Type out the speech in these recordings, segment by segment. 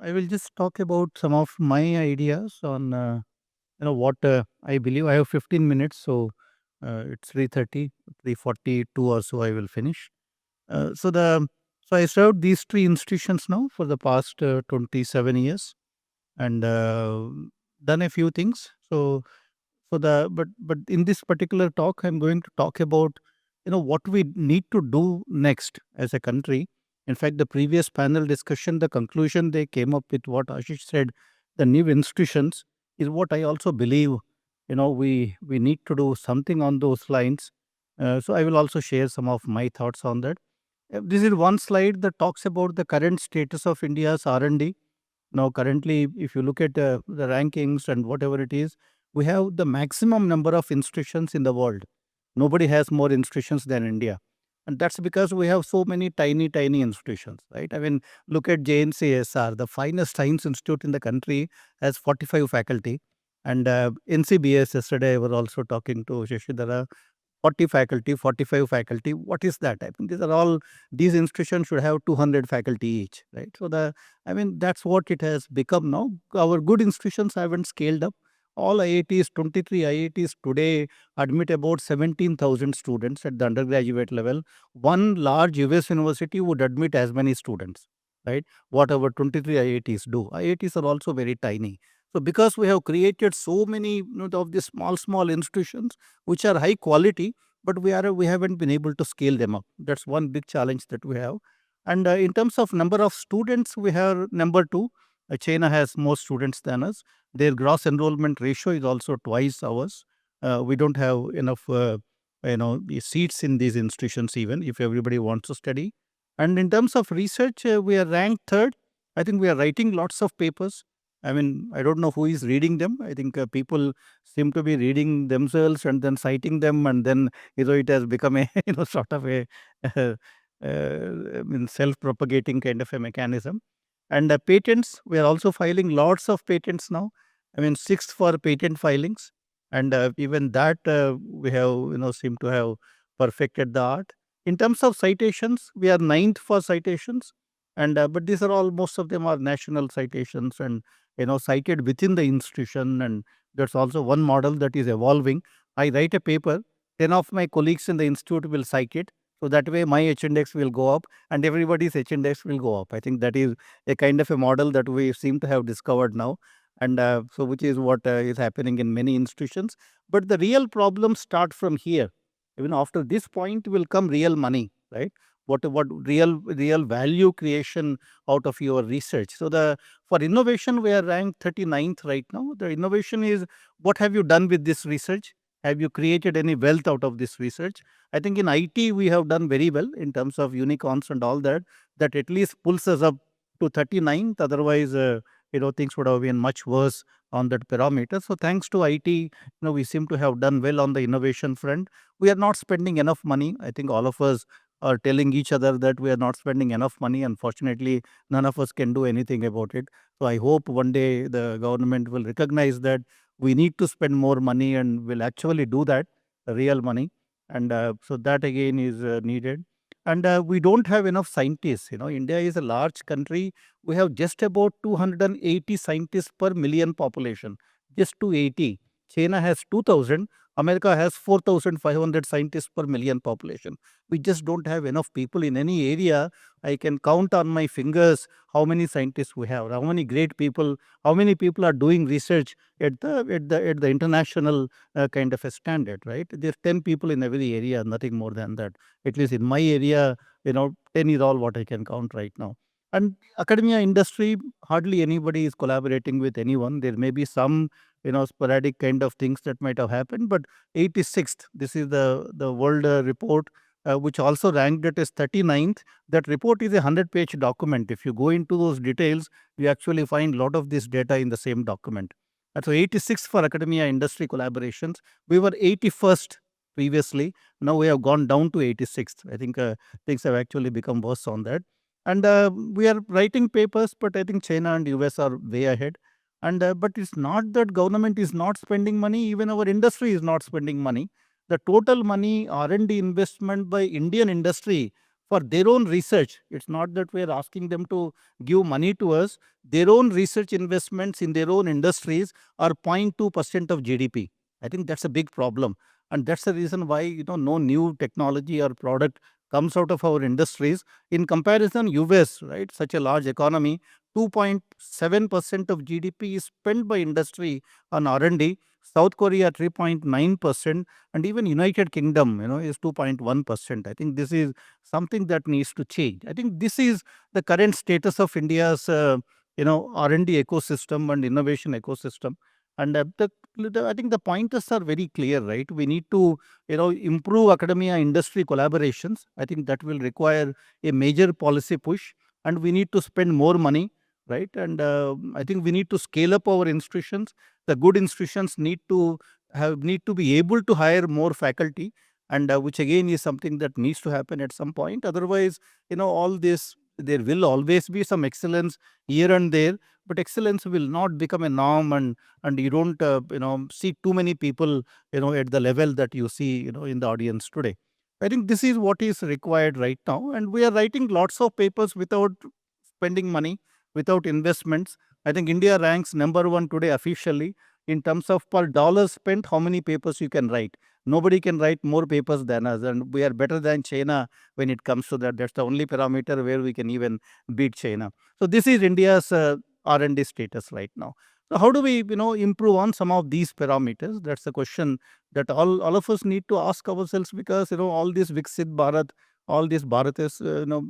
I will just talk about some of my ideas on what I believe. I have 15 minutes, so it's 3:30, 3:42 or so. I will finish. Uh, so the so I served these three institutions now for the past 27 years and done a few things. But in this particular talk, I'm going to talk about what we need to do next as a country. In fact, the previous panel discussion, the conclusion they came up with, what Ashish said, the new institutions is what I also believe. We need to do something on those lines. So I will also share some of my thoughts on that. This is one slide that talks about the current status of India's R&D. Now, currently, if you look at the rankings and whatever it is, we have the maximum number of institutions in the world. Nobody has more institutions than India. And that's because we have so many tiny, tiny institutions, right? I mean, look at JNCSR, the finest science institute in the country, has 45 faculty. And NCBS, yesterday, I was also talking to Shashidhara, 40 faculty, 45 faculty. What is that? I think these institutions should have 200 faculty each, right? That's what it has become now. Our good institutions haven't scaled up. All IITs, 23 IITs today admit about 17,000 students at the undergraduate level. One large US university would admit as many students, right? What our 23 IITs do. IITs are also very tiny. So because we have created so many of these small institutions, which are high quality, but we haven't been able to scale them up. That's one big challenge that we have. And in terms of number of students, we have number two. China has more students than us. Their gross enrollment ratio is also twice ours. We don't have enough the seats in these institutions, even if everybody wants to study. And in terms of research, we are ranked third. I think we are writing lots of papers. I mean, I don't know who is reading them. I think people seem to be reading themselves and then citing them, and then it has become a sort of a self-propagating kind of a mechanism. And patents, we are also filing lots of patents now. I mean, sixth for patent filings, and even that we have seem to have perfected the art. In terms of citations, we are ninth for citations, and but these are all, most of them are national citations and cited within the institution. And that's also one model that is evolving. I write a paper, 10 of my colleagues in the institute will cite it, so that way my H index will go up and everybody's H index will go up. I think that is a kind of a model that we seem to have discovered now, and so which is what is happening in many institutions. But the real problems start from here. Even after this point will come real money, right? What real value creation out of your research. So the for innovation, we are ranked 39th right now. The innovation is, what have you done with this research? Have you created any wealth out of this research? I think in IT, we have done very well in terms of unicorns and all that, that at least pulls us up to 39th. Otherwise, things would have been much worse on that parameter. So thanks to IT, we seem to have done well on the innovation front. We are not spending enough money. I think all of us are telling each other that we are not spending enough money. Unfortunately, none of us can do anything about it. So I hope one day the government will recognize that we need to spend more money and will actually do that, real money. And so that again is needed. And we don't have enough scientists. India is a large country. We have just about 280 scientists per million population. Just 280. China has 2,000. America has 4,500 scientists per million population. We just don't have enough people in any area. I can count on my fingers how many scientists we have, how many great people, how many people are doing research at the international kind of a standard, right? There's 10 people in every area, nothing more than that. At least in my area, 10 is all what I can count right now. And academia industry, hardly anybody is collaborating with anyone. There may be some sporadic kind of things that might have happened, but 86th, this is the world report, which also ranked it as 39th. That report is a 100-page document. If you go into those details, you actually find a lot of this data in the same document. And so 86th for academia industry collaborations. We were 81st previously. Now we have gone down to 86th. I think things have actually become worse on that. And we are writing papers, but I think China and US are way ahead. And but it's not that government is not spending money. Even our industry is not spending money. The total money R&D investment by Indian industry for their own research. It's not that we're asking them to give money to us. Their own research investments in their own industries are 0.2% of GDP. I think that's a big problem. And that's the reason why, no new technology or product comes out of our industries. In comparison, US, right, such a large economy, 2.7% of GDP is spent by industry on R&D. South Korea 3.9%, and even United Kingdom, is 2.1%. I think this is something that needs to change. I think this is the current status of India's, R&D ecosystem and innovation ecosystem. And I think the pointers are very clear, right? We need to, improve academia industry collaborations. I think that will require a major policy push, and we need to spend more money, right? And I think we need to scale up our institutions. The good institutions need to be able to hire more faculty, and which again is something that needs to happen at some point. Otherwise, all this, there will always be some excellence here and there, but excellence will not become a norm, and you don't see too many people at the level that you see in the audience today. I think this is what is required right now, and we are writing lots of papers without spending money, without investments. I think India ranks number one today officially in terms of per dollar spent, how many papers you can write. Nobody can write more papers than us, and we are better than China when it comes to that. That's the only parameter where we can even beat China. So this is India's R&D status right now. So how do we, improve on some of these parameters? That's the question that all of us need to ask ourselves, because all this Viksit Bharat, all this Bharat is,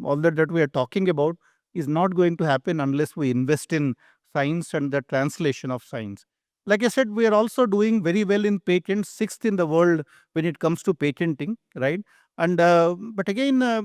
all that we are talking about is not going to happen unless we invest in science and the translation of science. Like I said, we are also doing very well in patents, sixth in the world when it comes to patenting, right? And but again, I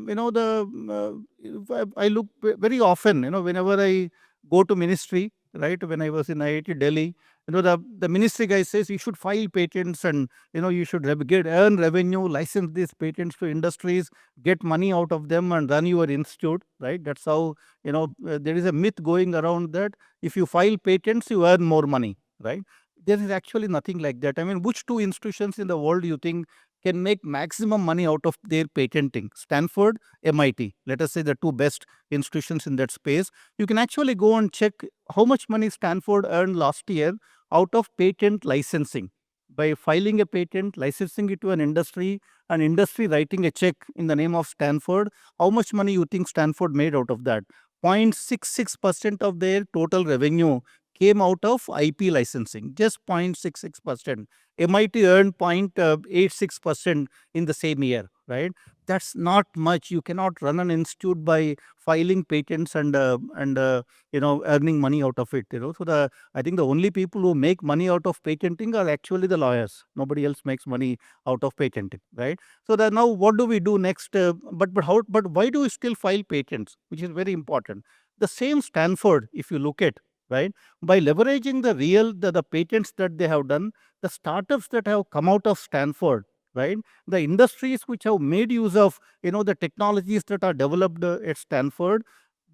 look very often, whenever I go to ministry, right? When I was in IIT Delhi, the ministry guy says you should file patents, and you should earn revenue, license these patents to industries, get money out of them, and run your institute, right? That's how there is a myth going around that if you file patents, you earn more money, right? There is actually nothing like that. I mean, which two institutions in the world you think can make maximum money out of their patenting? Stanford, MIT. Let us say the two best institutions in that space. You can actually go and check how much money Stanford earned last year out of patent licensing. By filing a patent, licensing it to an industry writing a check in the name of Stanford, how much money you think Stanford made out of that? 0.66% of their total revenue came out of IP licensing, just 0.66%. MIT earned 0.86% in the same year, right? That's not much. You cannot run an institute by filing patents and earning money out of it. So I think the only people who make money out of patenting are actually the lawyers. Nobody else makes money out of patenting, right? So that now what do we do next? But why do we still file patents, which is very important? The same Stanford, if you look at, right, by leveraging the patents that they have done, the startups that have come out of Stanford, right, the industries which have made use of the technologies that are developed at Stanford,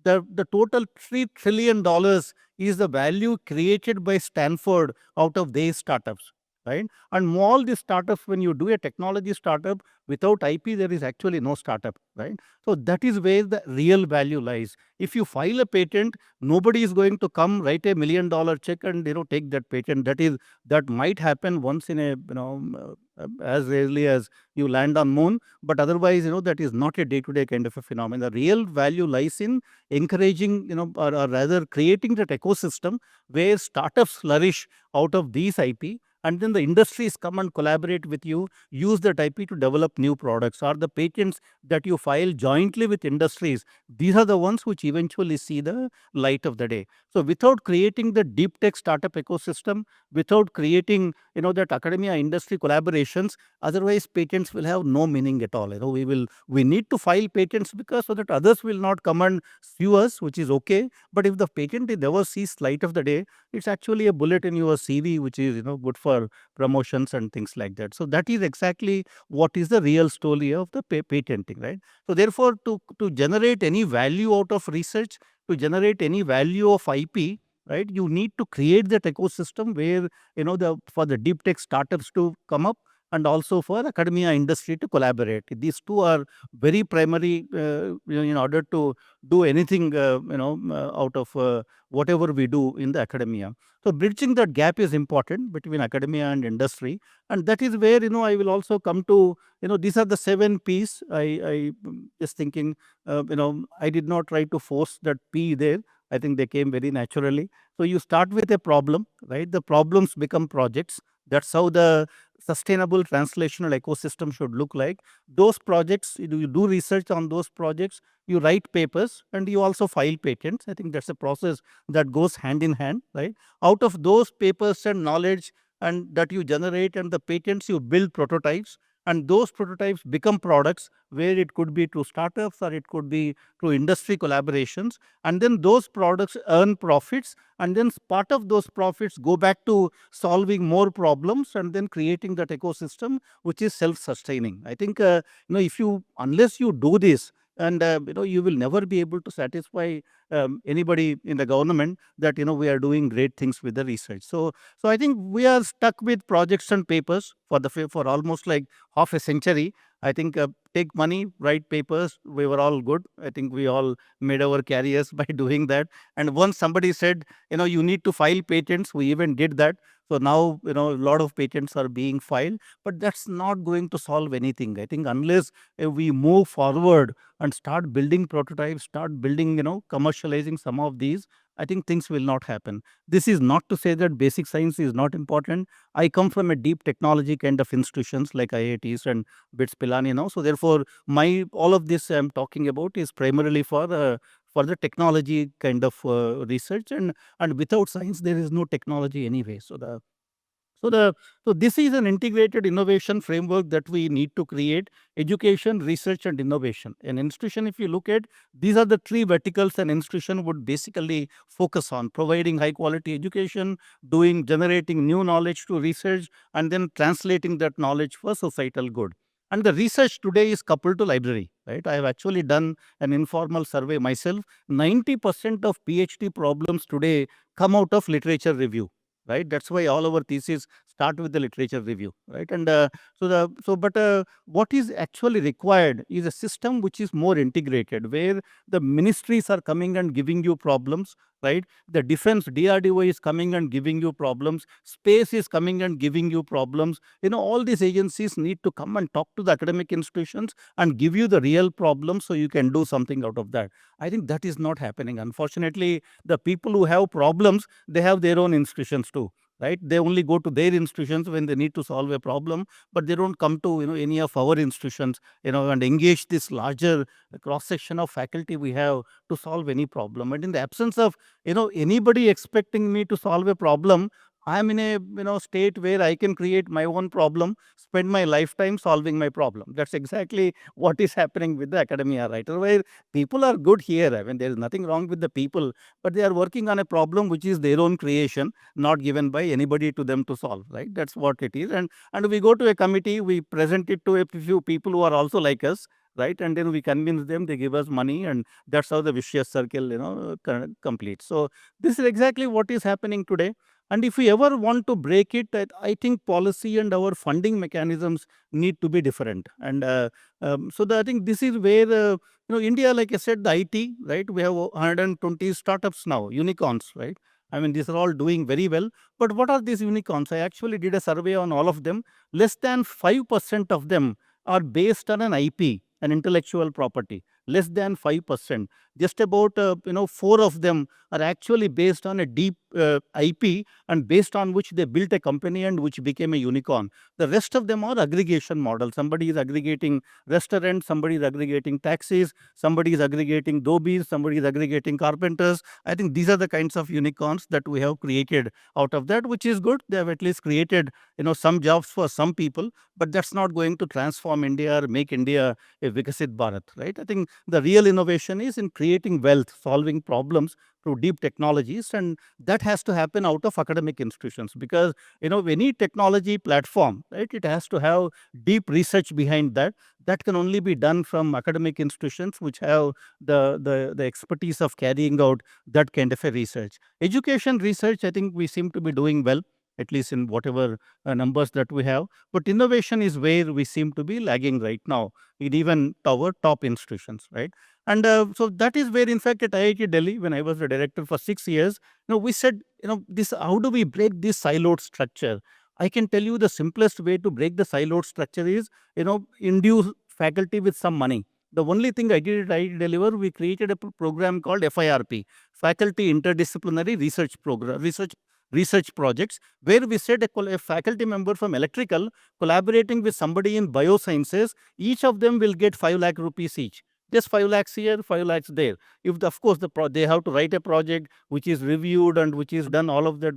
the total $3 trillion is the value created by Stanford out of these startups, right? And all these startups, when you do a technology startup without IP, there is actually no startup, right? So that is where the real value lies. If you file a patent, nobody is going to come write a $1 million check and take that patent. That might happen once in a as rarely as you land on moon, but otherwise that is not a day-to-day kind of a phenomenon. The real value lies in encouraging or rather creating that ecosystem where startups flourish out of these IP, and then the industries come and collaborate with you, use that IP to develop new products, or the patents that you file jointly with industries. These are the ones which eventually see the light of the day. So without creating the deep tech startup ecosystem, without creating that academia industry collaborations, otherwise patents will have no meaning at all. We need to file patents because so that others will not come and sue us, which is okay. But if the patent never sees light of the day, it's actually a bullet in your CV, which is good for promotions and things like that. So that is exactly what is the real story of the patenting, right? So therefore, to generate any value out of research, to generate any value of IP, right, you need to create that ecosystem where for the deep tech startups to come up, and also for academia industry to collaborate. These two are very primary in order to do anything out of whatever we do in the academia. So bridging that gap is important between academia and industry, and that is where I will also come to these are the 7 P's. I just thinking I did not try to force that P there. I think they came very naturally. So you start with a problem, right? The problems become projects. That's how the sustainable translational ecosystem should look like. Those projects, you do research on those projects, you write papers, and you also file patents. I think that's a process that goes hand in hand, right? Out of those papers and knowledge and that you generate and the patents, you build prototypes, and those prototypes become products, where it could be through startups or it could be through industry collaborations, and then those products earn profits, and then part of those profits go back to solving more problems and then creating that ecosystem which is self-sustaining. I think if you unless you do this, and you will never be able to satisfy anybody in the government that we are doing great things with the research. So I think we are stuck with projects and papers for almost like half a century. I think take money, write papers. We were all good. I think we all made our careers by doing that. And once somebody said, you need to file patents, we even did that. So now, a lot of patents are being filed, but that's not going to solve anything. I think unless we move forward and start building prototypes, start building, commercializing some of these, I think things will not happen. This is not to say that basic science is not important. I come from a deep technology kind of institutions like IITs and BITS Pilani now. So therefore, my all of this I'm talking about is primarily for the technology kind of research, and without science there is no technology anyway. So this is an integrated innovation framework that we need to create: education, research, and innovation. An institution, if you look at, these are the three verticals an institution would basically focus on: providing high quality education, generating new knowledge to research, and then translating that knowledge for societal good. And the research today is coupled to library, right? I have actually done an informal survey myself. 90% of PhD problems today come out of literature review, right? That's why all our theses start with the literature review, right? And what is actually required is a system which is more integrated, where the ministries are coming and giving you problems, right? The defense DRDO is coming and giving you problems, space is coming and giving you problems. All these agencies need to come and talk to the academic institutions and give you the real problem so you can do something out of that. I think that is not happening. Unfortunately, the people who have problems, they have their own institutions too, right? They only go to their institutions when they need to solve a problem, but they don't come to any of our institutions and engage this larger cross section of faculty we have to solve any problem. And in the absence of anybody expecting me to solve a problem, I'm in a state where I can create my own problem, spend my lifetime solving my problem. That's exactly what is happening with the academia, right? Where people are good here. I mean, there is nothing wrong with the people, but they are working on a problem which is their own creation, not given by anybody to them to solve, right? That's what it is. And we go to a committee, we present it to a few people who are also like us, right? And then we convince them, they give us money, and that's how the vicious circle completes. So this is exactly what is happening today. And if we ever want to break it, I think policy and our funding mechanisms need to be different. And I think this is where India, like I said, the IT, right? We have 120 startups now, unicorns, right? I mean, these are all doing very well. But what are these unicorns? I actually did a survey on all of them. Less than 5% of them are based on an IP, an intellectual property. Less than 5%. Just about 4 of them are actually based on a deep IP, and based on which they built a company and which became a unicorn. The rest of them are aggregation models. Somebody is aggregating restaurants, somebody is aggregating taxis, somebody is aggregating dobbies, somebody is aggregating carpenters. I think these are the kinds of unicorns that we have created out of that, which is good. They have at least created some jobs for some people, but that's not going to transform India or make India a Vikasit Bharat, right? I think the real innovation is in creating wealth, solving problems through deep technologies, and that has to happen out of academic institutions, because any technology platform, right, it has to have deep research behind that. That can only be done from academic institutions which have the expertise of carrying out that kind of a research. Education research, I think we seem to be doing well. at least in whatever numbers that we have. But innovation is where we seem to be lagging right now, in even our top institutions, right? And so that is where, in fact, at IIT Delhi, when I was the director for 6 years, we said, this, how do we break this siloed structure? I can tell you the simplest way to break the siloed structure is, induce faculty with some money. The only thing I did at IIT Delhi, we created a program called FIRP, Faculty Interdisciplinary Research Program, research projects, where we said a faculty member from electrical collaborating with somebody in biosciences, each of them will get 5 lakh rupees each. Just 5 lakhs here, 5 lakhs there. If of course they have to write a project which is reviewed and which is done, all of that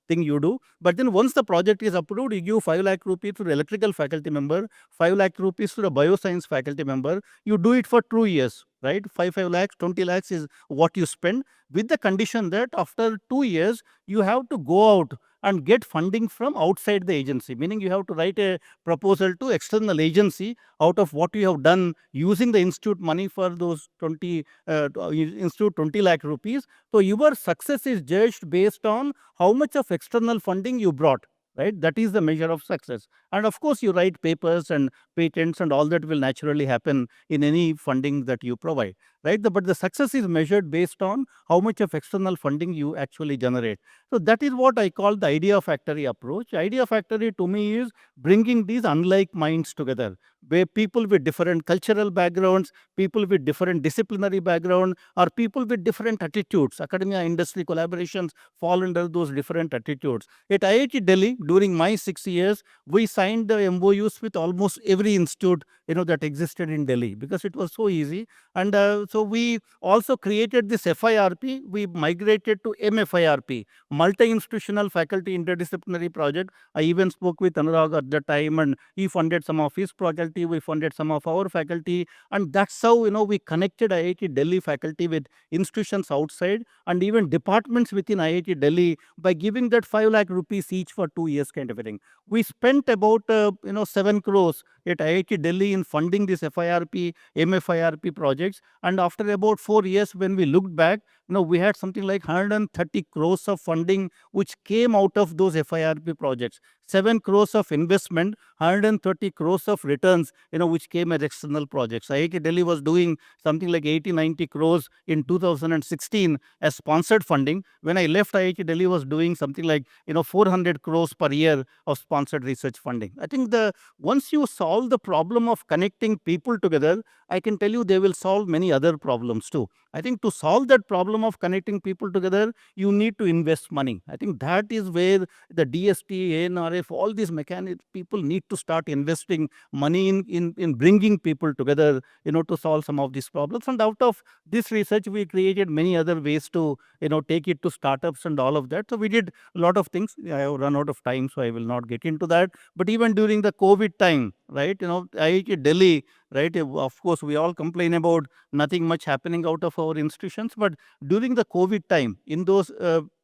thing you do. But then once the project is approved, you give 5 lakh rupees to the electrical faculty member, 5 lakh rupees to the bioscience faculty member. You do it for 2 years, right? 5 lakhs, 20 lakhs is what you spend, with the condition that after 2 years, you have to go out and get funding from outside the agency, meaning you have to write a proposal to external agency out of what you have done using the institute money for those 20 lakh rupees. So your success is judged based on how much of external funding you brought, right? That is the measure of success. And of course, you write papers and patents and all that will naturally happen in any funding that you provide, right? But the success is measured based on how much of external funding you actually generate. So that is what I call the idea factory approach. Idea factory to me is bringing these unlike minds together, where people with different cultural backgrounds, people with different disciplinary background, or people with different attitudes. Academia industry collaborations fall under those different attitudes. At IIT Delhi, during my 6 years, we signed the MOUs with almost every institute that existed in Delhi, because it was so easy. And so we also created this FIRP. We migrated to MFIRP, multi-institutional faculty interdisciplinary project. I even spoke with Anurag at the time, and he funded some of his faculty. We funded some of our faculty, and that's how we connected IIT Delhi faculty with institutions outside and even departments within IIT Delhi by giving that 5 lakh rupees each for 2 years, kind of a thing. We spent about 7 crores at IIT Delhi in funding this FIRP, MFIRP projects, and after about 4 years, when we looked back, we had something like 130 crores of funding which came out of those FIRP projects. 7 crores of investment, 130 crores of returns, which came as external projects. IIT Delhi was doing something like 80, 90 crores in 2016 as sponsored funding. When I left, IIT Delhi was doing something like 400 crores per year of sponsored research funding. I think once you solve the problem of connecting people together, I can tell you they will solve many other problems too. I think to solve that problem of connecting people together, you need to invest money. I think that is where the DST, ANRF, all these mechanics, people need to start investing money in bringing people together, to solve some of these problems. And out of this research, we created many other ways to, take it to startups and all of that. So we did a lot of things. I have run out of time, so I will not get into that. But even during the COVID time, right, IIT Delhi, right, of course, we all complain about nothing much happening out of our institutions. But during the COVID time, in those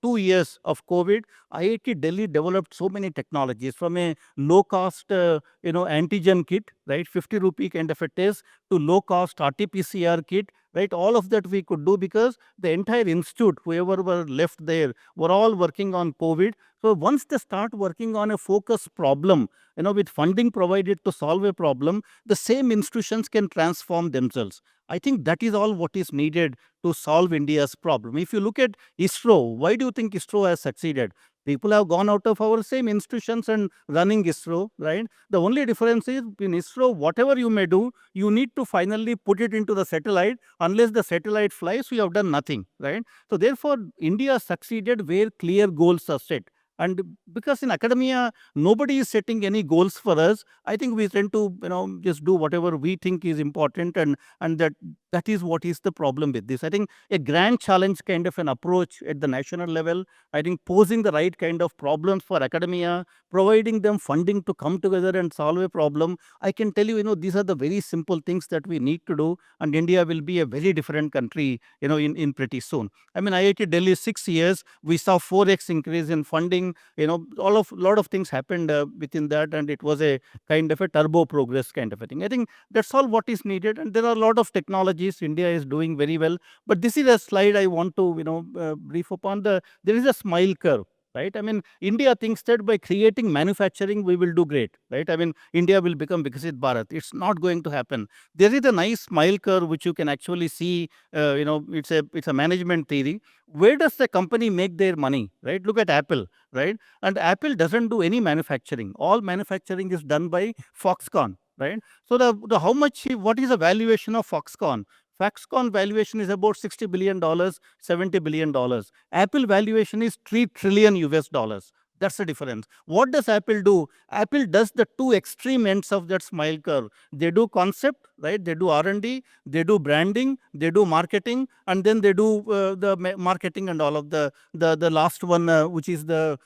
2 years of COVID, IIT Delhi developed so many technologies, from a low-cost, antigen kit, right, 50 rupee kind of a test, to low-cost RT-PCR kit, right? All of that we could do because the entire institute, whoever were left there, were all working on COVID. So once they start working on a focused problem, with funding provided to solve a problem, the same institutions can transform themselves. I think that is all what is needed to solve India's problem. If you look at ISRO, why do you think ISRO has succeeded? People have gone out of our same institutions and running ISRO, right? The only difference is in ISRO, whatever you may do, you need to finally put it into the satellite. Unless the satellite flies, you have done nothing, right? So therefore, India succeeded where clear goals are set. And because in academia, nobody is setting any goals for us, I think we tend to, just do whatever we think is important, and that is what is the problem with this. I think a grand challenge kind of an approach at the national level, I think posing the right kind of problems for academia, providing them funding to come together and solve a problem. I can tell you, these are the very simple things that we need to do, and India will be a very different country, in pretty soon. I mean, IIT Delhi 6 years, we saw 4x increase in funding. Lot of things happened within that, and it was a kind of a turbo progress kind of a thing. I think that's all what is needed, and there are a lot of technologies India is doing very well. But this is a slide I want to brief upon. There is a smile curve. right? I mean, India thinks that by creating manufacturing, we will do great, right? I mean, India will become Vikasit Bharat. It's not going to happen. There is a nice smile curve which you can actually see. It's a management theory. Where does the company make their money, right? Look at Apple, right? And Apple doesn't do any manufacturing. All manufacturing is done by Foxconn, right? So the how much what is the valuation of Foxconn? Foxconn valuation is about $60 billion, $70 billion. Apple valuation is 3 trillion US dollars. That's the difference. What does Apple do? Apple does the two extreme ends of that smile curve. They do concept, right? They do R&D, they do branding, they do marketing, and then they do the marketing and all of the last one, which is the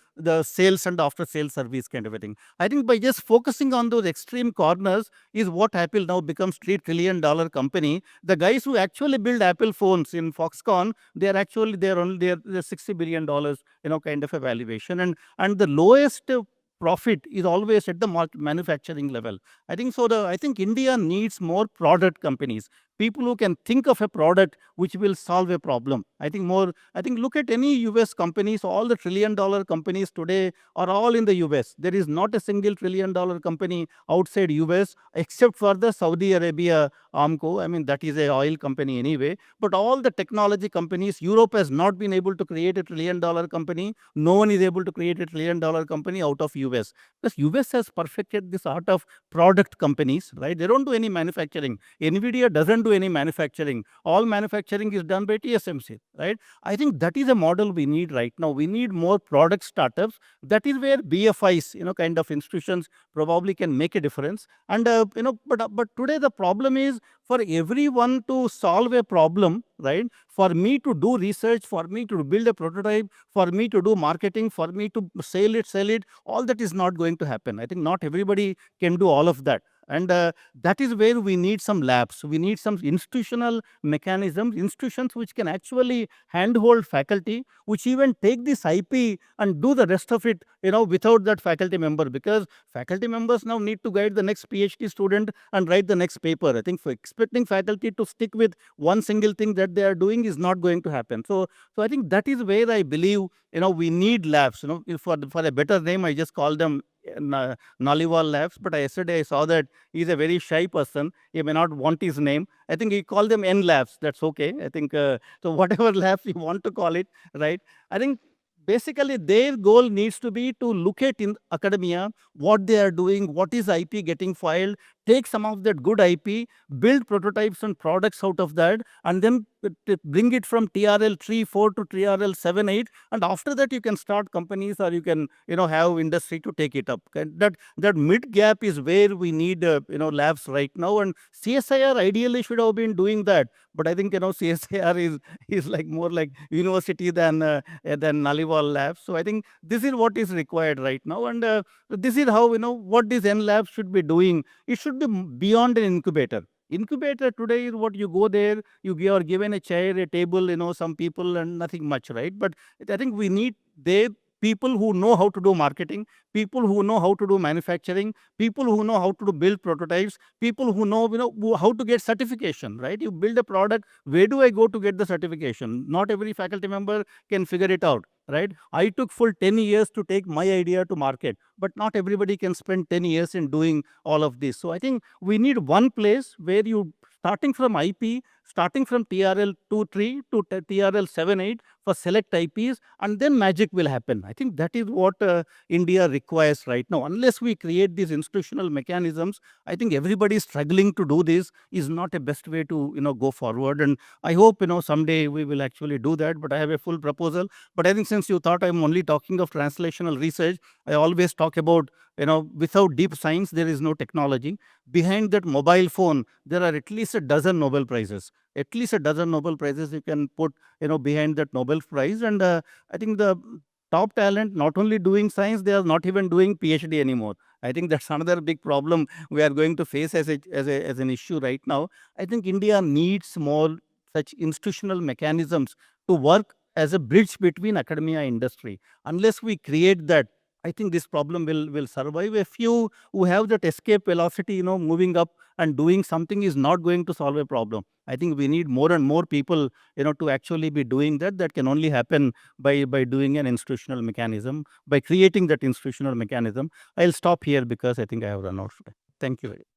sales and after sales service kind of a thing. I think by just focusing on those extreme corners is what Apple now becomes $3 trillion company. The guys who actually build Apple phones in Foxconn, they're $60 billion, kind of a valuation, and the lowest profit is always at the manufacturing level. I think India needs more product companies, people who can think of a product which will solve a problem. I think look at any US companies. All the $1 trillion companies today are all in the US. There is not a single $1 trillion company outside US except for the Saudi Arabia Armco. I mean, that is a oil company anyway. But all the technology companies, Europe has not been able to create a $1 trillion company. No one is able to create a $1 trillion company out of US. Because US has perfected this art of product companies, right? They don't do any manufacturing. Nvidia doesn't do any manufacturing. All manufacturing is done by TSMC, right? I think that is a model we need right now. We need more product startups. That is where BFIs, kind of institutions probably can make a difference. And but today the problem is, for everyone to solve a problem, right? For me to do research, for me to build a prototype, for me to do marketing, for me to sell it, all that is not going to happen. I think not everybody can do all of that. And that is where we need some labs. We need some institutional mechanisms, institutions which can actually handhold faculty, which even take this IP and do the rest of it, without that faculty member. Because faculty members now need to guide the next PhD student and write the next paper. I think for expecting faculty to stick with one single thing that they are doing is not going to happen. So I think that is where I believe, we need labs. For a better name, I just call them Naliwal Labs. But yesterday I saw that he's a very shy person. He may not want his name. I think he called them N Labs. That's okay. I think so. Whatever labs you want to call it, right? I think basically their goal needs to be to look at in academia what they are doing, what is IP getting filed, take some of that good IP, build prototypes and products out of that, and then bring it from TRL 3, 4 to TRL 7, 8, and after that you can start companies, or you can have industry to take it up. That mid gap is where we need labs right now, and CSIR ideally should have been doing that. But I think CSIR is like more like university than Naliwal Labs. So I think this is what is required right now, and this is how what this N Lab should be doing. It should be beyond an incubator. Incubator today is what you go there, you are given a chair, a table, some people, and nothing much, right? But I think we need there people who know how to do marketing, people who know how to do manufacturing, people who know how to build prototypes, people who know how to get certification, right? You build a product, where do I go to get the certification? Not every faculty member can figure it out, right? I took full 10 years to take my idea to market, but not everybody can spend 10 years in doing all of this. So I think we need one place where you, starting from IP, starting from TRL 2, 3 to TRL 7, 8 for select IPs, and then magic will happen. I think that is what India requires right now. Unless we create these institutional mechanisms, I think everybody struggling to do this is not a best way to go forward. And I hope someday we will actually do that. But I have a full proposal. But I think since you thought I'm only talking of translational research, I always talk about without deep science there is no technology. Behind that mobile phone, there are at least a dozen Nobel Prizes. At least a dozen Nobel Prizes you can put behind that Nobel Prize. And I think the top talent not only doing science, they are not even doing PhD anymore. I think that's another big problem we are going to face as an issue right now. I think India needs more such institutional mechanisms to work as a bridge between academia and industry. Unless we create that, I think this problem will survive. A few who have that escape velocity, moving up and doing something is not going to solve a problem. I think we need more and more people, to actually be doing that. That can only happen by doing an institutional mechanism, by creating that institutional mechanism. I'll stop here because I think I have run out of time. Thank you very much.